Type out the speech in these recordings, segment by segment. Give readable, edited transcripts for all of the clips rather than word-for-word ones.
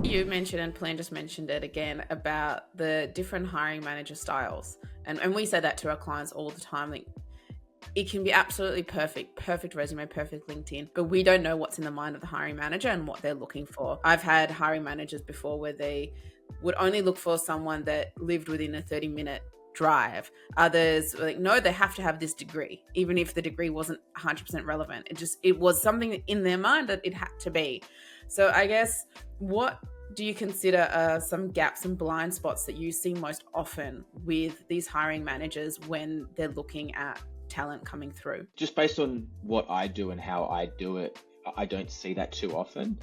You mentioned, and Plan just mentioned it again, about the different hiring manager styles. And we say that to our clients all the time. Like, it can be absolutely perfect resume, perfect LinkedIn, but we don't know what's in the mind of the hiring manager and what they're looking for. I've had hiring managers before where they would only look for someone that lived within a 30-minute drive. Others were like, no, they have to have this degree, even if the degree wasn't 100% relevant. It was something in their mind that it had to be. So I guess, what do you consider some gaps and blind spots that you see most often with these hiring managers when they're looking at talent coming through? Just based on what I do and how I do it, I don't see that too often.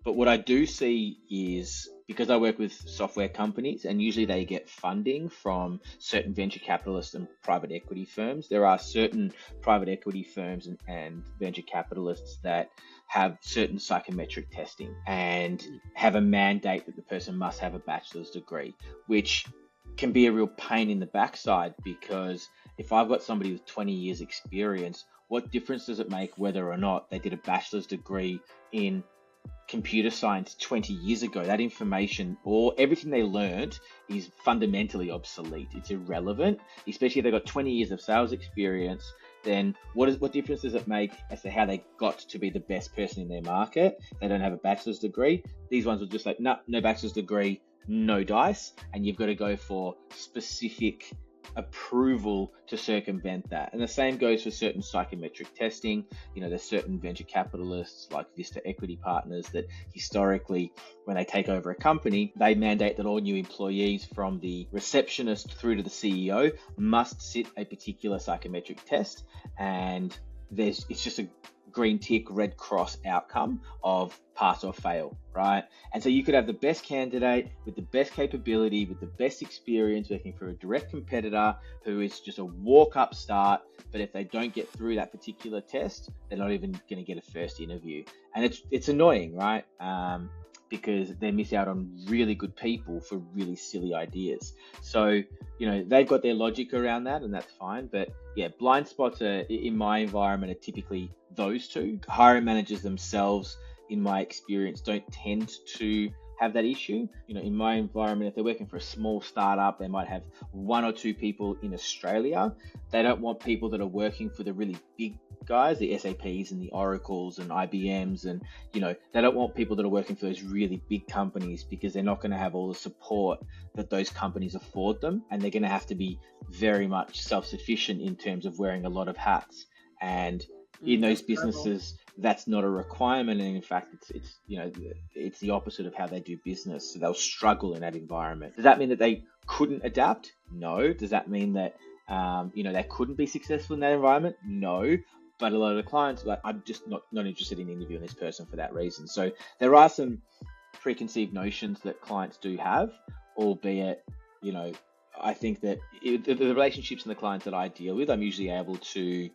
But what I do see is, because I work with software companies and usually they get funding from certain venture capitalists and private equity firms, there are certain private equity firms and venture capitalists that have certain psychometric testing and have a mandate that the person must have a bachelor's degree, which can be a real pain in the backside, because if I've got somebody with 20 years experience, what difference does it make whether or not they did a bachelor's degree in computer science 20 years ago? That information or everything they learned is fundamentally obsolete. It's irrelevant, especially if they've got 20 years of sales experience. Then what difference does it make as to how they got to be the best person in their market? They don't have a bachelor's degree. These ones are just like, no bachelor's degree, no dice, and you've got to go for specific approval to circumvent that. And the same goes for certain psychometric testing. There's certain venture capitalists like Vista Equity Partners that historically, when they take over a company, they mandate that all new employees from the receptionist through to the CEO must sit a particular psychometric test, and it's just a green tick, red cross outcome of pass or fail, right? And so you could have the best candidate with the best capability, with the best experience working for a direct competitor who is just a walk-up start, but if they don't get through that particular test, they're not even going to get a first interview. And it's annoying, right? Because they miss out on really good people for really silly ideas. So, they've got their logic around that, and that's fine. But yeah, blind spots in my environment are typically those two. Hiring managers themselves, in my experience, don't tend to have that issue. In my environment, if they're working for a small startup, they might have one or two people in Australia. They don't want people that are working for the really big guys, the SAPs and the Oracles and IBMs, and they don't want people that are working for those really big companies, because they're not going to have all the support that those companies afford them, and they're going to have to be very much self-sufficient in terms of wearing a lot of hats. And in those businesses, that's not a requirement, and in fact, it's the opposite of how they do business. So they'll struggle in that environment. Does that mean that they couldn't adapt? No. Does that mean that they couldn't be successful in that environment? No. But a lot of the clients are like, I'm just not interested in interviewing this person for that reason. So there are some preconceived notions that clients do have, albeit, I think that the relationships and the clients that I deal with, I'm usually able to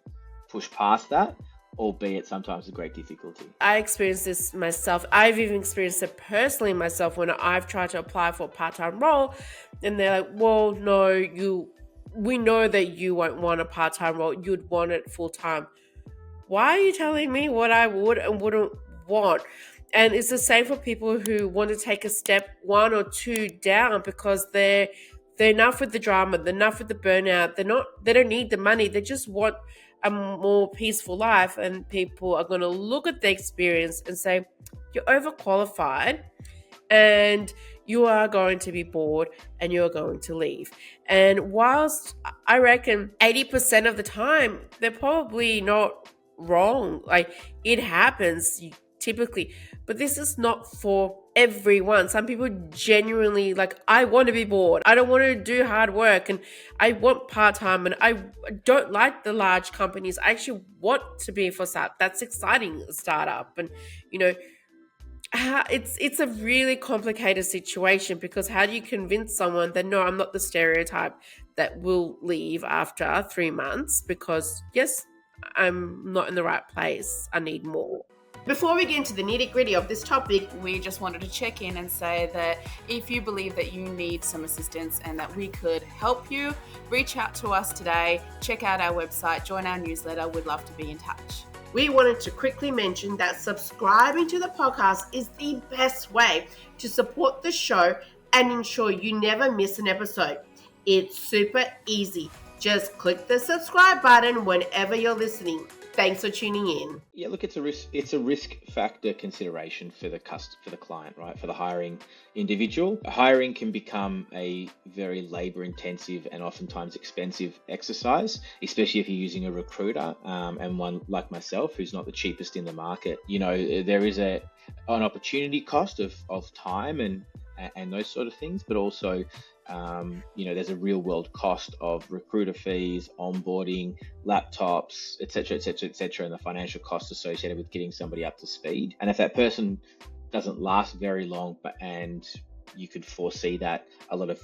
push past that, albeit sometimes with great difficulty. I experienced this myself. I've even experienced it personally myself when I've tried to apply for a part-time role, and they're like, well, no, we know that you won't want a part-time role. You'd want it full-time. Why are you telling me what I would and wouldn't want? And it's the same for people who want to take a step one or two down because they're enough with the drama, they're enough with the burnout. They don't need the money. They just want a more peaceful life. And people are going to look at the experience and say, you're overqualified and you are going to be bored and you're going to leave. And whilst I reckon 80% of the time, they're probably not wrong. Like, it happens typically, but this is not for everyone. Some people genuinely I want to be bored. I don't want to do hard work, and I want part-time, and I don't like the large companies. I actually want to be for startup. That's exciting, startup. And it's a really complicated situation, because how do you convince someone that, no, I'm not the stereotype that will leave after 3 months because, yes, I'm not in the right place. I need more. Before we get into the nitty-gritty of this topic, we just wanted to check in and say that if you believe that you need some assistance and that we could help you, reach out to us today, check out our website, join our newsletter. We'd love to be in touch. we wanted to quickly mention that subscribing to the podcast is the best way to support the show and ensure you never miss an episode. It's super easy. Just click the subscribe button whenever you're listening. Thanks for tuning in. Yeah, look, it's a risk factor consideration for the client, right? For the hiring individual. Hiring can become a very labor intensive and oftentimes expensive exercise, especially if you're using a recruiter, and one like myself who's not the cheapest in the market. You know, there is an opportunity cost of time and those sort of things, but also there's a real world cost of recruiter fees, onboarding, laptops, etc., and the financial costs associated with getting somebody up to speed. And if that person doesn't last very long, and you could foresee that a lot of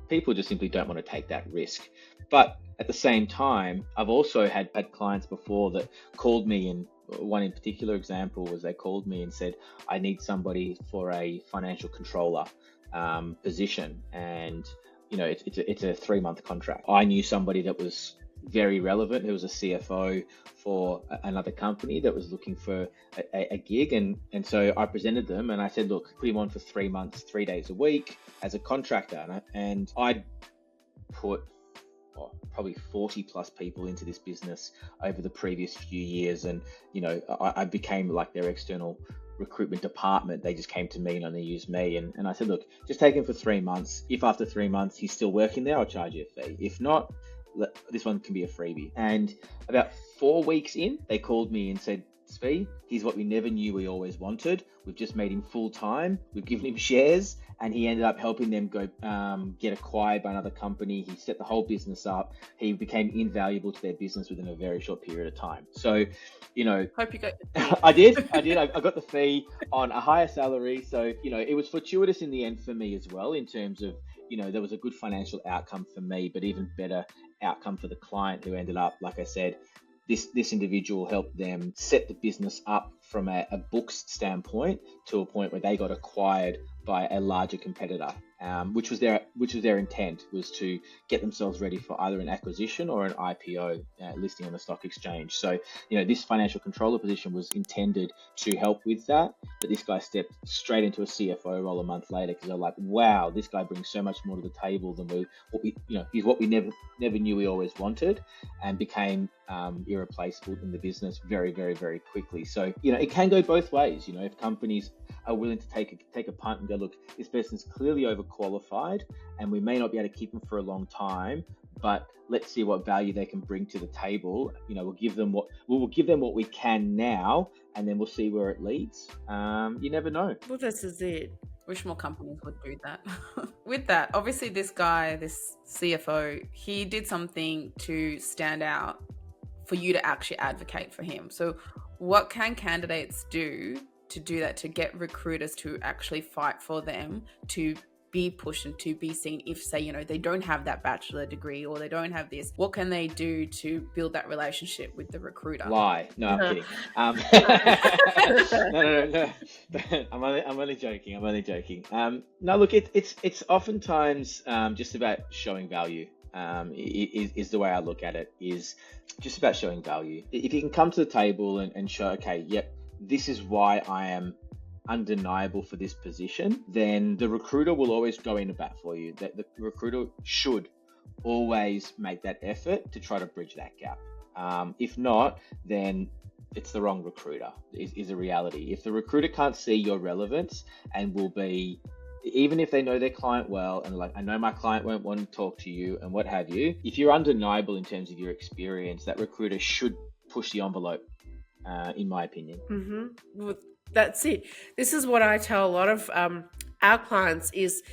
people just simply don't want to take that risk. But at the same time, I've also had clients before that called me, and one in particular example was they called me and said, I need somebody for a financial controller position, and it's a 3-month contract. I knew somebody that was very relevant, who was a CFO for another company that was looking for a gig, and so I presented them and I said, look, put him on for 3 months, 3 days a week as a contractor, and I'd put probably 40 plus people into this business over the previous few years, and I became like their external recruitment department. They just came to me and only used me, and I said, look, just take him for 3 months. If after 3 months he's still working there, I'll charge you a fee. If not, this one can be a freebie. And about 4 weeks in, they called me and said, Zvi, he's what we never knew we always wanted. We've just made him full time. We've given him shares, and he ended up helping them go get acquired by another company. He set the whole business up. He became invaluable to their business within a very short period of time. So, hope you got I did. I got the fee on a higher salary. So, it was fortuitous in the end for me as well, in terms of, there was a good financial outcome for me, but even better outcome for the client, who ended up, like I said, this individual helped them set the business up from a books standpoint to a point where they got acquired by a larger competitor, which was their intent, was to get themselves ready for either an acquisition or an IPO listing on the stock exchange. So, this financial controller position was intended to help with that, but this guy stepped straight into a CFO role a month later, because they're like, wow, this guy brings so much more to the table than he's what we never knew we always wanted, and became irreplaceable in the business very, very, very quickly. So, it can go both ways. If companies are willing to take a punt and go, look, this person's clearly overqualified and we may not be able to keep them for a long time, but let's see what value they can bring to the table. We'll give them what we can now, and then we'll see where it leads. You never know. Well, this is it. Wish more companies would do that. With that, obviously this guy, this CFO, he did something to stand out for you to actually advocate for him. So what can candidates do to do that, to get recruiters to actually fight for them, to be pushed and to be seen? If, say, they don't have that bachelor degree or they don't have this, what can they do to build that relationship with the recruiter? Lie. No, I'm kidding. No. I'm only joking. No, look, it's oftentimes just about showing value. Is the way I look at it, is just about showing value. If you can come to the table and show, okay, yep, this is why I am undeniable for this position, then the recruiter will always go in a bat for you. That the recruiter should always make that effort to try to bridge that gap. If not, then it's the wrong recruiter, is a reality. If the recruiter can't see your relevance and will be, even if they know their client well and like, I know my client won't want to talk to you and what have you, if you're undeniable in terms of your experience, that recruiter should push the envelope, in my opinion. Mm-hmm. That's it. This is what I tell a lot of our clients is,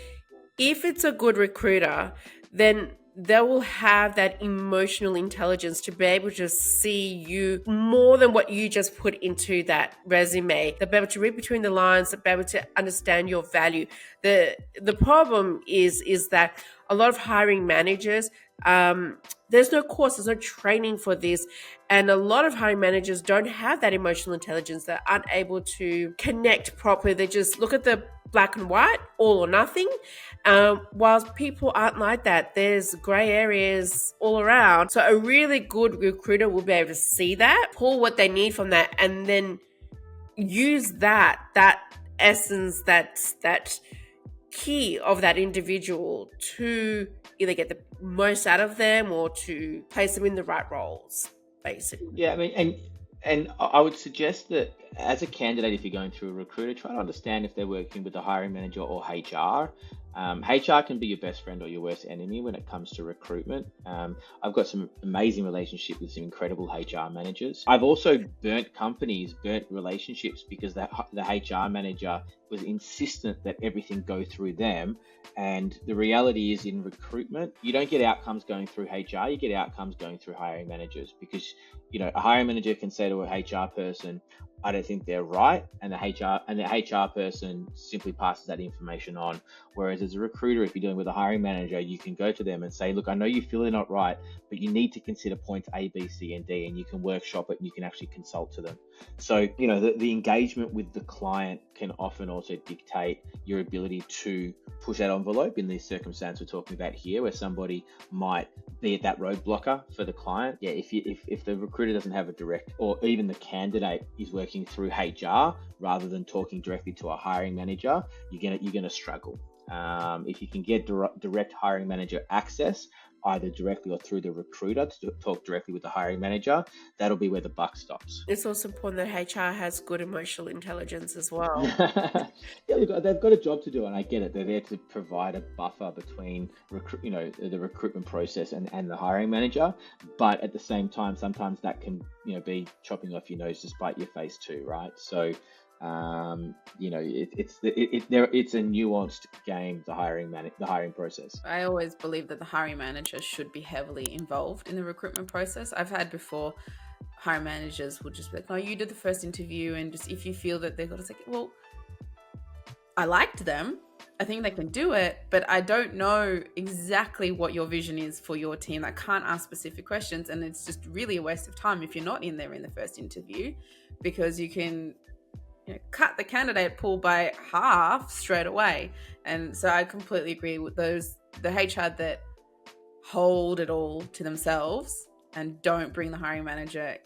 if it's a good recruiter, then they will have that emotional intelligence to be able to see you more than what you just put into that resume. They'll be able to read between the lines, they'll be able to understand your value. The problem is that a lot of hiring managers There's no course, there's no training for this. And a lot of hiring managers don't have that emotional intelligence. That aren't able to connect properly. They just look at the black and white, all or nothing. Whilst people aren't like that, there's gray areas all around. So a really good recruiter will be able to see that, pull what they need from that, and then use that essence, that key of that individual to either get the most out of them or to place them in the right roles, basically. Yeah, I mean, and I would suggest that as a candidate, if you're going through a recruiter, try to understand if they're working with a hiring manager or HR. HR can be your best friend or your worst enemy when it comes to recruitment. I've got some amazing relationships with some incredible HR managers. I've also burnt relationships because the HR manager was insistent that everything go through them. And the reality is, in recruitment, you don't get outcomes going through HR, you get outcomes going through hiring managers, because, you know, a hiring manager can say to a HR person, I don't think they're right, and the HR person simply passes that information on. Whereas as a recruiter, if you're dealing with a hiring manager, you can go to them and say, look, I know you feel they're not right, but you need to consider points A, B, C, and D, and you can workshop it and you can actually consult to them. So, you know, the engagement with the client can often also dictate your ability to push that envelope in this circumstance we're talking about here, where somebody might be at that roadblocker for the client. Yeah, if the recruiter doesn't have a direct, or even the candidate is working through HR rather than talking directly to a hiring manager, you're gonna struggle. If you can get direct hiring manager access, either directly or through the recruiter, to talk directly with the hiring manager, that'll be where the buck stops. It's also important that HR has good emotional intelligence as well. Yeah, look, they've got a job to do, and I get it. They're there to provide a buffer between the recruitment process and the hiring manager. But at the same time, sometimes that can be chopping off your nose to spite your face too, right? So it's a nuanced game, the hiring process. I always believe that the hiring manager should be heavily involved in the recruitment process. I've had before hiring managers will just be like, no, you did the first interview, and just if you feel that they've got to say, well, I liked them, I think they can do it, but I don't know exactly what your vision is for your team. I can't ask specific questions, and it's just really a waste of time if you're not in there in the first interview, because you can cut the candidate pool by half straight away. And so I completely agree with the HR that hold it all to themselves and don't bring the hiring manager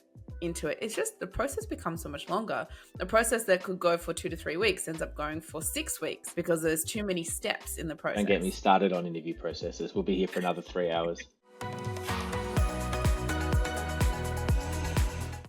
into it. It's just the process becomes so much longer. A process that could go for 2 to 3 weeks ends up going for 6 weeks because there's too many steps in the process. Don't get me started on interview processes. We'll be here for another 3 hours.